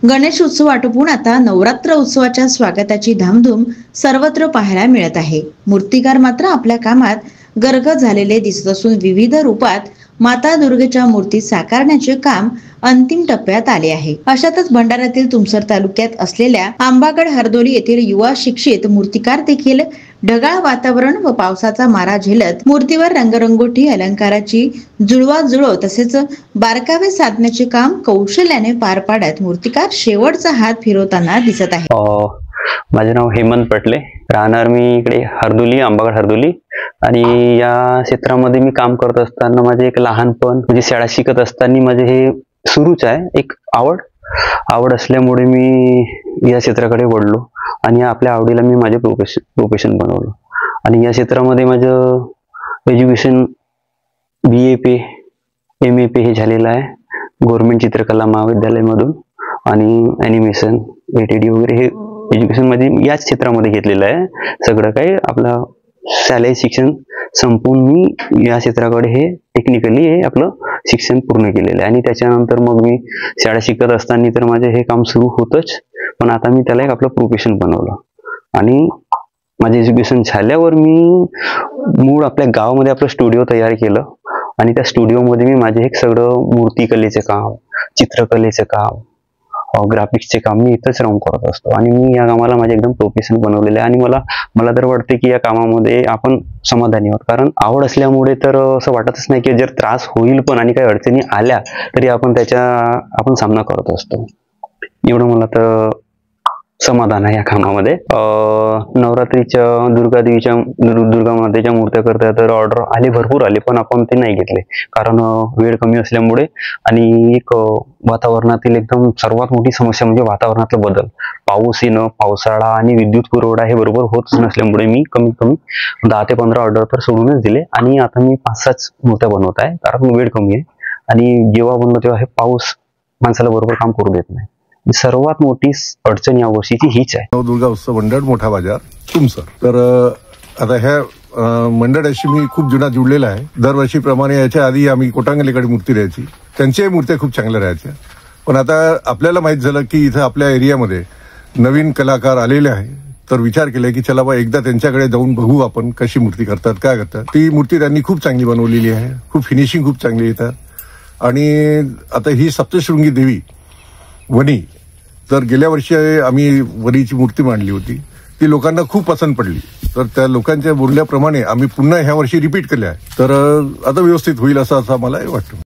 गणेश उत्सव आटोपून आता नवरात्र उत्सवाच्या स्वागताची धामधूम सर्वत्र पाहायला मिळत आहे। मूर्तिकार मात्र आपल्या कामात गरगच झालेले दिसत असून विविध रूपात माता दुर्गेच्या मूर्ती साकारण्याचे काम अंतिम टप्प्यात आले आहे। अशातच भंडाऱ्यातील तुमसर तालुक्यात असलेल्या आंबागड हरदोली येथील युवा शिक्षित मूर्तिकार देखील ढगाळ वातावरण व पावसाचा मारा झेलत मूर्तीवर रंगरंगोटी अलंकाराची जुळवाजुळव तसेच बारकावे साधण्याचे काम कौशल्याने पार पाडत मूर्तिकार शेवटचा हात फिरवताना दिसत आहे। माझे नाव हेमंत पटले, राहणार मी इकडे हरदोली, आंबागड हरदोली। आणि या क्षेत्रामध्ये मी काम करत असताना माझे एक लहानपण म्हणजे शाळा शिकत असताना माझे हे सुरूच आहे, एक आवड असल्यामुळे मी या क्षेत्राकडे वळलो आणि आपल्या आवडीला मी माझे प्रोफेशन बनवलं। आणि या क्षेत्रामध्ये माझं एज्युकेशन BA MA हे झालेलं आहे गव्हर्नमेंट चित्रकला महाविद्यालयामधून। आणि ॲनिमेशन ATD वगैरे हे एज्युकेशन मध्ये याच क्षेत्रामध्ये घेतलेलं आहे। सगळं काही आपलं शालेय शिक्षण संपून मी या क्षेत्राकडे हे टेक्निकली हे आपलं शिक्षण पूर्ण केलेलं आहे। आणि त्याच्यानंतर मग मी शाळा शिकत असताना तर माझे हे काम सुरू होतच, पण आता मी त्याला एक आपलं प्रोफेशन बनवलं। आणि माझे एज्युकेशन झाल्यावर मी मूळ आपल्या गावामध्ये आपलं स्टुडिओ तयार केलं आणि त्या स्टुडिओमध्ये मी माझे एक सगळं मूर्तिकलेचे काम, चित्रकलेचे काम, ग्राफिक्सचे काम मी इथंच राहून करत असतो। आणि मी या कामाला माझे एकदम प्रोफेशन बनवलेले आहे। आणि मला तर वाटते की या कामामध्ये आपण समाधानी आहोत, कारण आवड असल्यामुळे तर असं वाटतच नाही की जर त्रास होईल पण आणि काही अडचणी आल्या तरी आपण सामना करत असतो। एवढं मला तर समाधान आहे या कामामध्ये। नवरात्रीच्या दुर्गा मातेच्या मूर्त्या करता तर ऑर्डर आले, भरपूर आले, पण आपण ते नाही घेतले कारण वेळ कमी असल्यामुळे। आणि एक वातावरणातील एकदम सर्वात मोठी समस्या म्हणजे वातावरणातला बदल, पाऊस येणं, पावसाळा आणि विद्युत पुरवठा हे बरोबर होतच नसल्यामुळे मी कमीत कमी 10 ते 15 ऑर्डर तर सोडूनच दिले। आणि आता मी 5-6 मूर्त्या बनवत आहे कारण वेळ कमी आहे आणि जेव्हा बनवतो तेव्हा हे पाऊस माणसाला बरोबर काम करू देत नाही। सर्वात मोठी अडचण या वर्षीची हीच आहे। नवदुर्गा उत्सव मंडळ मोठा बाजार तुमसर। तर आता ह्या मंडळाशी मी खूप जुना जुळलेला आहे। दरवर्षीप्रमाणे याच्या आधी आम्ही कोटांगलीकडे मूर्ती राहायची, त्यांच्याही मूर्त्या खूप चांगल्या राहायच्या। पण आता आपल्याला माहित झालं की इथं आपल्या एरियामध्ये नवीन कलाकार आलेले आहे, तर विचार केला की चला बा एकदा त्यांच्याकडे जाऊन बघू आपण कशी मूर्ती करतात, काय करतात। ती मूर्ती त्यांनी खूप चांगली बनवलेली आहे, खूप फिनिशिंग खूप चांगली येतात। आणि आता ही सप्तशृंगी देवी वणी, तर गेल्या वर्षी आम्ही वणीची मूर्ती मांडली होती, ती लोकांना खूप पसंत पडली। तर त्या लोकांच्या बोलल्याप्रमाणे आम्ही पुन्हा ह्या वर्षी रिपीट केल्या आहे, तर आता व्यवस्थित होईल असं मला वाटतं।